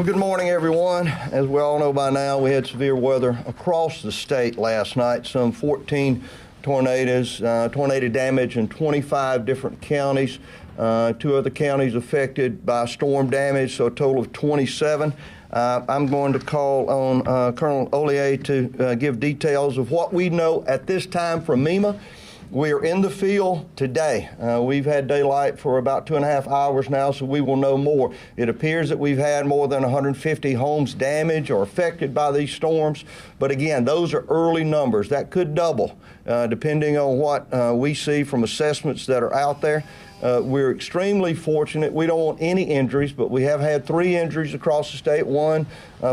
Well, good morning, everyone. As we all know by now, we had severe weather across the state last night, some 14 tornadoes, tornado damage in 25 different counties. Two other counties affected by storm damage, so a total of 27. I'm going to call on Colonel Ollier to give details of what we know at this time from MEMA. We are in the field today. We've had daylight for about 2.5 hours now, so we will know more. It appears that we've had more than 150 homes damaged or affected by these storms. But again, those are early numbers. That could double, depending on what we see from assessments that are out there. We're extremely fortunate. We don't want any injuries, but we have had 3 injuries across the state, one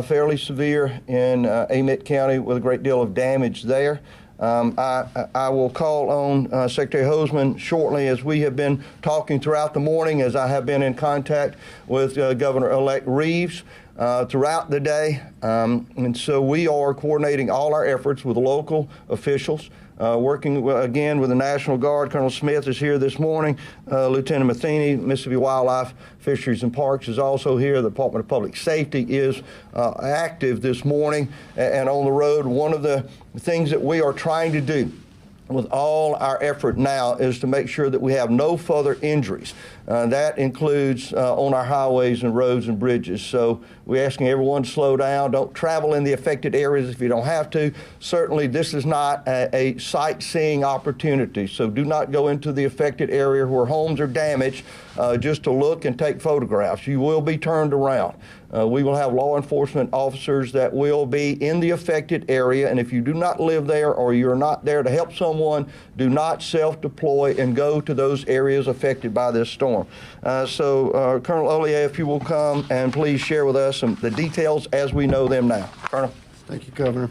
fairly severe in Amite County with a great deal of damage there. I will call on Secretary Hosemann shortly, as we have been talking throughout the morning, as I have been in contact with Governor-elect Reeves throughout the day. And so we are coordinating all our efforts with local officials, working again with the National Guard. Colonel Smith is here this morning. Lieutenant Matheny, Mississippi Wildlife, Fisheries and Parks is also here. The Department of Public Safety is active this morning and on the road. One of the things that we are trying to do with all our effort now is to make sure that we have no further injuries. That includes on our highways and roads and bridges. So we're asking everyone to slow down. Don't travel in the affected areas if you don't have to. Certainly this is not a sightseeing opportunity. So do not go into the affected area where homes are damaged just to look and take photographs. You will be turned around. We will have law enforcement officers that will be in the affected area, and if you do not live there or you're not there to help someone, do not self-deploy and go to those areas affected by this storm. So Colonel Ollier, if you will come and please share with us the details as we know them now. Colonel. Thank you, Governor.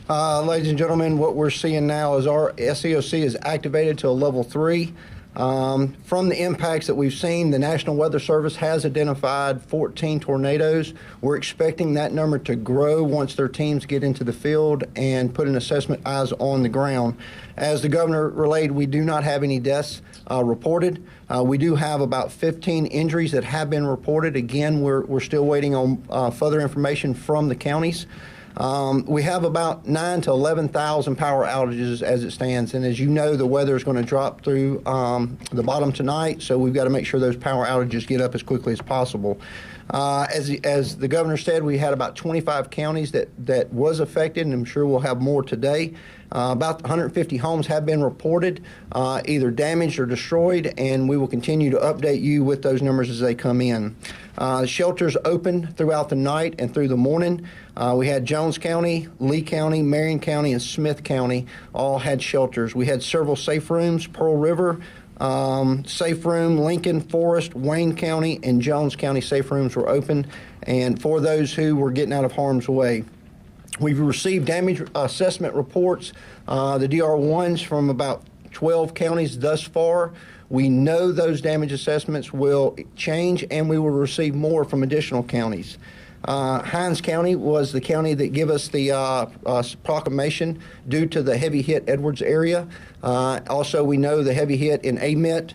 Ladies and gentlemen, what we're seeing now is our SEOC is activated to a level 3. From the impacts that we've seen, the National Weather Service has identified 14 tornadoes. We're expecting that number to grow once their teams get into the field and put an assessment eyes on the ground. As the governor relayed, we do not have any deaths reported. We do have about 15 injuries that have been reported. Again, we're still waiting on further information from the counties. We have about 9,000 to 11,000 power outages as it stands, and as you know, the weather is going to drop through the bottom tonight, so we've got to make sure those power outages get up as quickly as possible. As the governor said, we had about 25 counties that was affected, and I'm sure we'll have more today. About 150 homes have been reported, either damaged or destroyed, and we will continue to update you with those numbers as they come in. Shelters opened throughout the night and through the morning. We had Jones County, Lee County, Marion County, and Smith County all had shelters. We had several safe rooms, Pearl River, safe room, Lincoln, Forest, Wayne County, and Jones County safe rooms were open, and for those who were getting out of harm's way. We've received damage assessment reports, the DR1s from about 12 counties thus far. We know those damage assessments will change, and we will receive more from additional counties. Hinds County was the county that gave us the proclamation due to the heavy hit Edwards area. Also, we know the heavy hit in Amite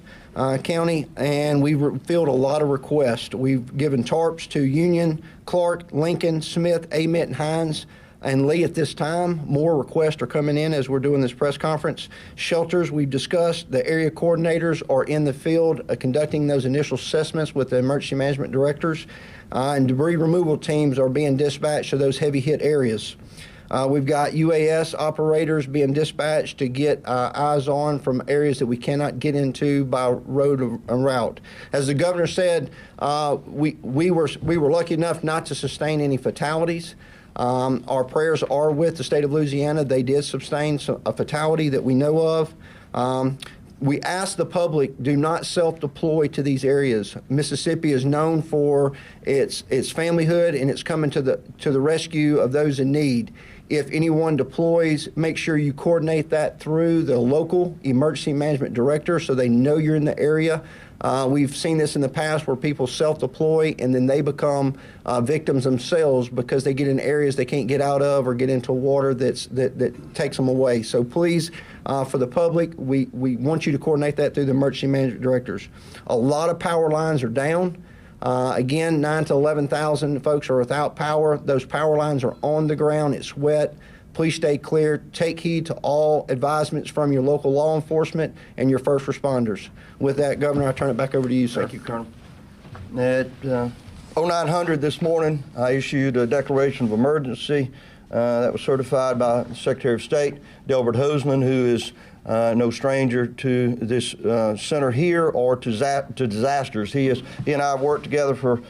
County, and we've filled a lot of requests. We've given tarps to Union, Clark, Lincoln, Smith, Amite, and Hinds and Lee at this time. More requests are coming in as we're doing this press conference. Shelters we've discussed. The area coordinators are in the field conducting those initial assessments with the emergency management directors, and debris removal teams are being dispatched to those heavy hit areas. We've got UAS operators being dispatched to get eyes on from areas that we cannot get into by road and route. As the governor said, we were lucky enough not to sustain any fatalities. Our prayers are with the state of Louisiana. They did sustain a fatality that we know of. We ask the public, do not self-deploy to these areas. Mississippi is known for its familyhood, and it's coming to the rescue of those in need. If anyone deploys, make sure you coordinate that through the local emergency management director so they know you're in the area. We've seen this in the past where people self-deploy and then they become victims themselves because they get in areas they can't get out of or get into water that takes them away. So please, for the public, we want you to coordinate that through the emergency management directors. A lot of power lines are down. Again, 9 to 11,000 folks are without power. Those power lines are on the ground. It's wet. Please stay clear. Take heed to all advisements from your local law enforcement and your first responders. With that, Governor, I turn it back over to you, sir. Thank you, Colonel. At 0900 this morning, I issued a declaration of emergency that was certified by the Secretary of State, Delbert Hosemann, who is no stranger to this center here or to disasters. He and I have worked together for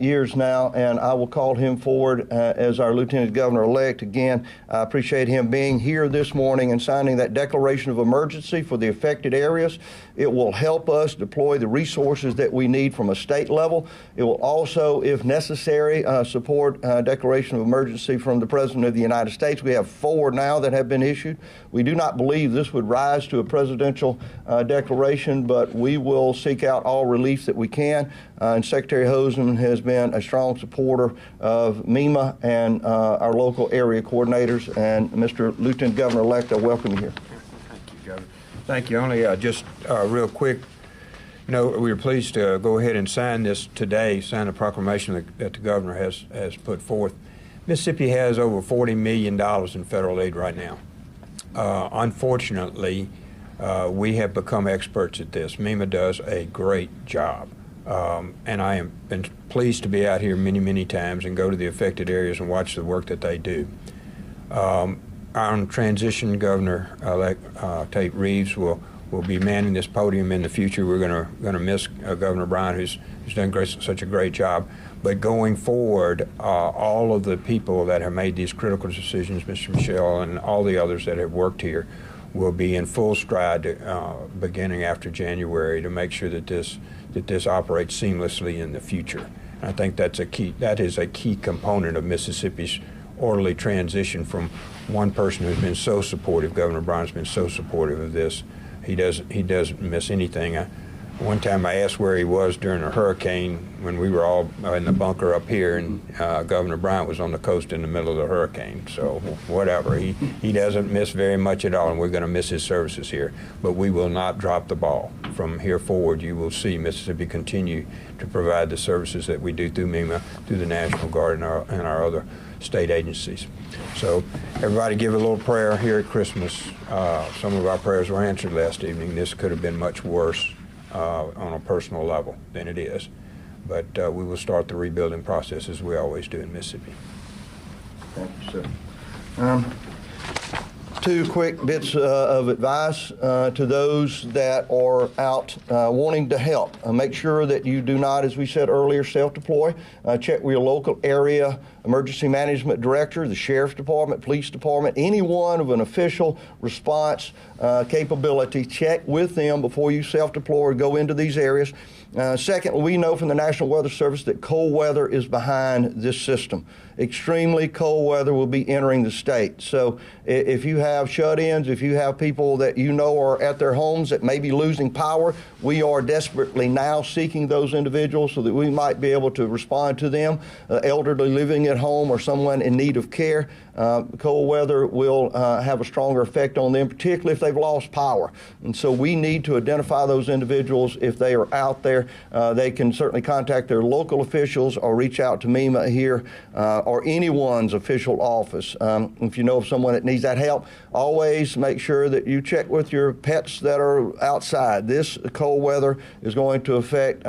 years now, and I will call him forward as our Lieutenant Governor-elect. Again, I appreciate him being here this morning and signing that declaration of emergency for the affected areas. It will help us deploy the resources that we need from a state level. It will also, if necessary, support a declaration of emergency from the President of the United States. We have 4 now that have been issued. We do not believe this would rise to a presidential declaration, but we will seek out all relief that we can. And Secretary Hosemann has been a strong supporter of MEMA and our local area coordinators. And Mr. Lieutenant Governor-elect, I welcome you here. Thank you, Governor. Thank you. Only just real quick, we were pleased to go ahead and sign this today, sign a proclamation that the governor has put forth. Mississippi has over $40 million in federal aid right now. Unfortunately, we have become experts at this. MEMA does a great job. And I have been pleased to be out here many, many times and go to the affected areas and watch the work that they do. Our transition Governor-elect Tate Reeves will be manning this podium in the future. We're going to miss Governor Bryant, who's done such a great job. But going forward, all of the people that have made these critical decisions, Mr. Michelle and all the others that have worked here, will be in full stride beginning after January to make sure that this operates seamlessly in the future. And I think that is a key component of Mississippi's orderly transition from one person who's been so supportive. Governor Bryant's been so supportive of this. He doesn't miss anything. One time I asked where he was during a hurricane when we were all in the bunker up here, and Governor Bryant was on the coast in the middle of the hurricane. So whatever, he doesn't miss very much at all, and we're going to miss his services here. But we will not drop the ball. From here forward, you will see Mississippi continue to provide the services that we do through MEMA, through the National Guard, and our other state agencies. So everybody give a little prayer here at Christmas. Some of our prayers were answered last evening. This could have been much worse on a personal level than it is. But we will start the rebuilding process as we always do in Mississippi. Thank you, sir. 2 quick bits of advice to those that are out wanting to help. Make sure that you do not, as we said earlier, self-deploy. Check with your local area emergency management director, the sheriff's department, police department, anyone of an official response capability. Check with them before you self-deploy or go into these areas. Second, we know from the National Weather Service that cold weather is behind this system. Extremely cold weather will be entering the state. So if you have shut-ins, if you have people that you know are at their homes that may be losing power, we are desperately now seeking those individuals so that we might be able to respond to them, elderly living at home or someone in need of care. Cold weather will have a stronger effect on them, particularly if they've lost power. And so we need to identify those individuals if they are out there. They can certainly contact their local officials or reach out to MEMA here or anyone's official office. If you know of someone that needs that help, always make sure that you check with your pets that are outside. This cold weather is going to affect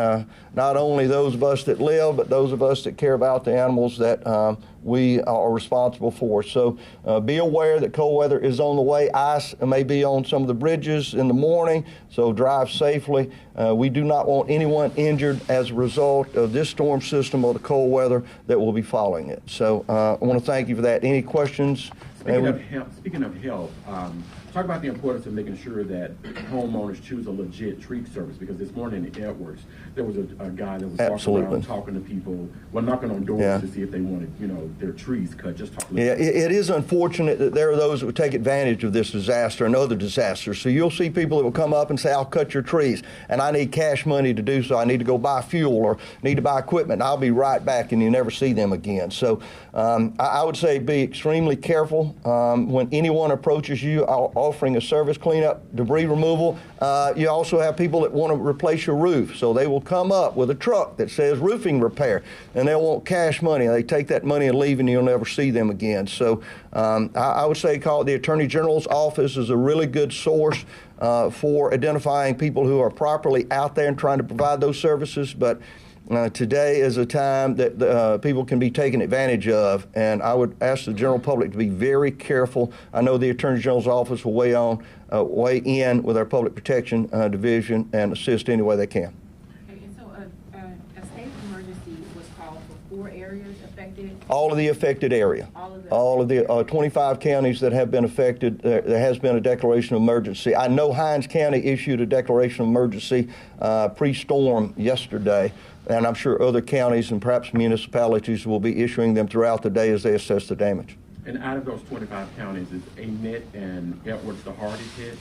not only those of us that live, but those of us that care about the animals that we are responsible for. So be aware that cold weather is on the way. Ice may be on some of the bridges in the morning, so drive safely. We do not want anyone injured as a result of this storm system or the cold weather that will be following it. So I want to thank you for that. Any questions? Speaking of health, talk about the importance of making sure that homeowners choose a legit tree service, because this morning in Edwards, there was a guy that was walking around talking to people, knocking on doors to see if they wanted, their trees cut. Just talk. It is unfortunate that there are those that would take advantage of this disaster and other disasters. So you'll see people that will come up and say, "I'll cut your trees, and I need cash money to do so. I need to go buy fuel or need to buy equipment. And I'll be right back," and you never see them again. So I would say be extremely careful removal. When anyone approaches you offering a service cleanup, debris removal, you also have people that want to replace your roof. So they will come up with a truck that says roofing repair, and they'll want cash money. They take that money and leave, and you'll never see them again. So I would say call the Attorney General's office is a really good source for identifying people who are properly out there and trying to provide those services. But today is a time that people can be taken advantage of, and I would ask the general public to be very careful. I know the Attorney General's office will weigh in with our Public Protection Division and assist any way they can. Okay, and so a state of emergency was called for 4 areas affected? All of the affected area. All of the 25 counties that have been affected, there has been a declaration of emergency. I know Hinds County issued a declaration of emergency pre-storm yesterday, and I'm sure other counties and perhaps municipalities will be issuing them throughout the day as they assess the damage. And out of those 25 counties, is Amite and Edwards the hardest hit?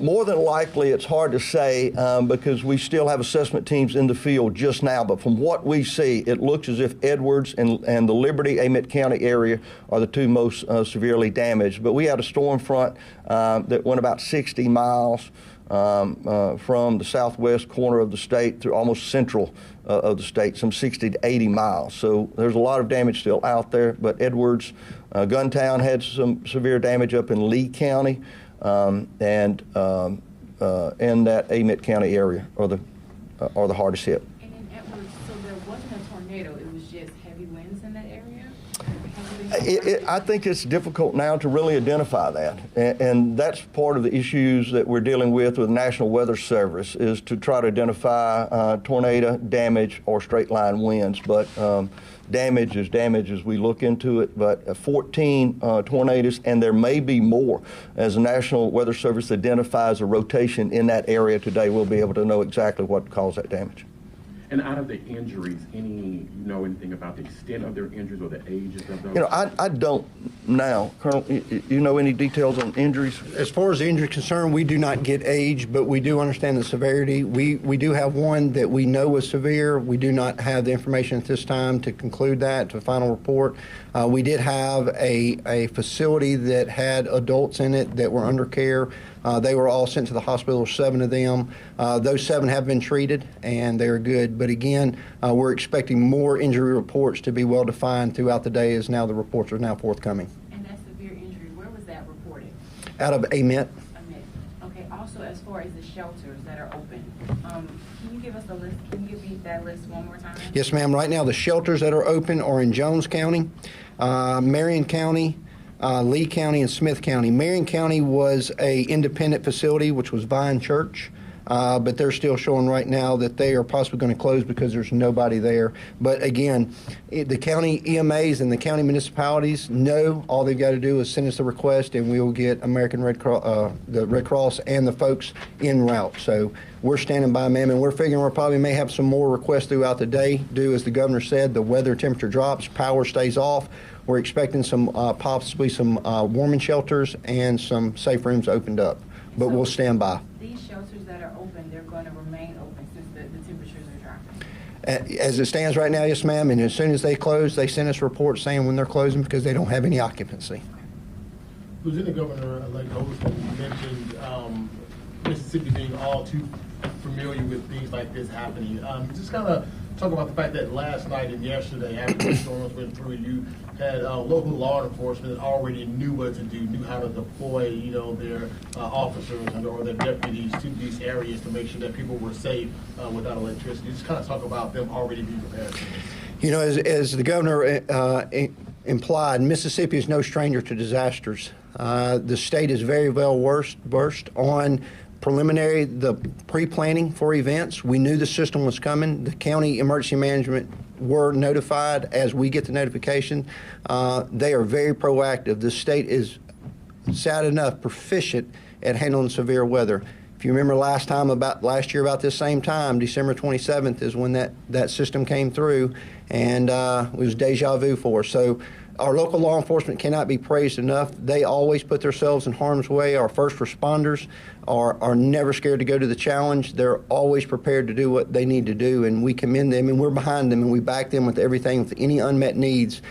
More than likely, it's hard to say because we still have assessment teams in the field just now. But from what we see, it looks as if Edwards and the Liberty, Amite County area are the 2 most severely damaged. But we had a storm front that went about 60 miles from the southwest corner of the state through almost central of the state, some 60 to 80 miles. So there's a lot of damage still out there. But Edwards, Guntown had some severe damage up in Lee County, and that Amite County area are the hardest hit. And in Edwards, so there wasn't a tornado, it was just heavy winds in that area? I think it's difficult now to really identify that, and that's part of the issues that we're dealing with the National Weather Service, is to try to identify tornado damage or straight line winds. But damage is damage as we look into it. But 14 tornadoes, and there may be more. As the National Weather Service identifies a rotation in that area today, we'll be able to know exactly what caused that damage. And out of the injuries, anything about the extent of their injuries or the ages of those? I don't now. Colonel, you know any details on injuries? As far as the injury is concerned, we do not get age, but we do understand the severity. We do have one that we know was severe. We do not have the information at this time to conclude that to a final report. We did have a facility that had adults in it that were under care. They were all sent to the hospital, 7 of them. Those 7 have been treated, and they're good. But again, we're expecting more injury reports to be well defined throughout the day, as now the reports are now forthcoming. And that severe injury, where was that reported? Out of Amite. Okay, also as far as the shelters that are open, can you give us a list? Can you give me that list one more time? Yes, ma'am. Right now, the shelters that are open are in Jones County, Marion County, Lee County, and Smith County. Marion County was a independent facility, which was Vine Church, but they're still showing right now that they are possibly going to close because there's nobody there. But again, the county EMAs and the county municipalities know all they've got to do is send us a request, and we will get American Red Cross, the Red Cross, and the folks en route. So we're standing by, ma'am, and we're figuring we probably may have some more requests throughout the day. Due, as the governor said, the weather temperature drops, power stays off. We're expecting some possibly some warming shelters and some safe rooms opened up, but we'll stand by. These shelters that are open, they're going to remain open since the temperatures are dropping? As it stands right now, yes, ma'am, and as soon as they close, they send us reports saying when they're closing because they don't have any occupancy. Lieutenant Governor-elect Goldston mentioned Mississippi being all too familiar with things like this happening. Just kind of talk about the fact that last night and yesterday, after the storms went through, you had local law enforcement that already knew what to do, knew how to deploy, their officers or their deputies to these areas to make sure that people were safe without electricity. Just kind of talk about them already being prepared for this. As the governor implied, Mississippi is no stranger to disasters. The state is very well versed on the pre-planning for events. We knew the system was coming. The county emergency management were notified as we get the notification. They are very proactive. The state is, sad enough, proficient at handling severe weather. If you remember last year about this same time, December 27th is when that system came through, and it was deja vu for us. So our local law enforcement cannot be praised enough. They always put themselves in harm's way. Our first responders are never scared to go to the challenge. They're always prepared to do what they need to do, and we commend them, and we're behind them, and we back them with everything, with any unmet needs.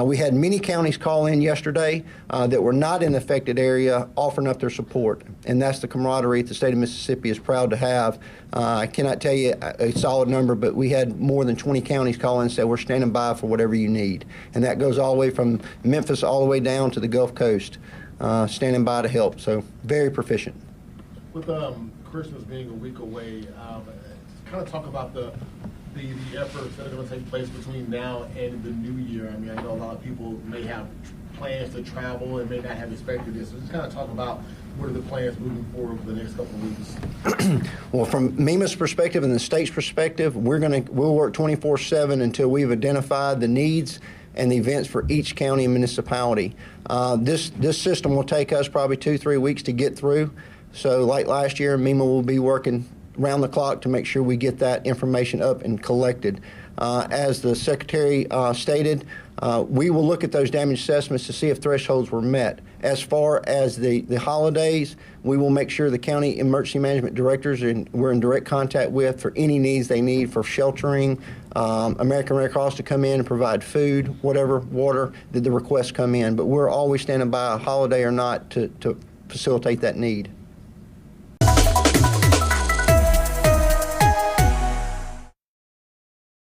We had many counties call in yesterday that were not in the affected area offering up their support, and that's the camaraderie the state of Mississippi is proud to have. I cannot tell you a solid number, but we had more than 20 counties call in and say, we're standing by for whatever you need. And that goes all the way from Memphis all the way down to the Gulf Coast, standing by to help. So very proficient. With Christmas being a week away, kind of talk about the efforts that are going to take place between now and the new year. I mean, I know a lot of people may have plans to travel and may not have expected this. So just kind of talk about what are the plans moving forward for the next couple of weeks. Well, from MEMA's perspective and the state's perspective, we'll work 24/7 until we've identified the needs and the events for each county and municipality. This system will take us probably 2-3 weeks to get through. So like last year, MEMA will be working round the clock to make sure we get that information up and collected. As the Secretary stated, we will look at those damage assessments to see if thresholds were met. As far as the holidays, we will make sure the county emergency management directors we're in direct contact with for any needs they need for sheltering, American Red Cross to come in and provide food, whatever, water, that the requests come in. But we're always standing by, a holiday or not, to facilitate that need.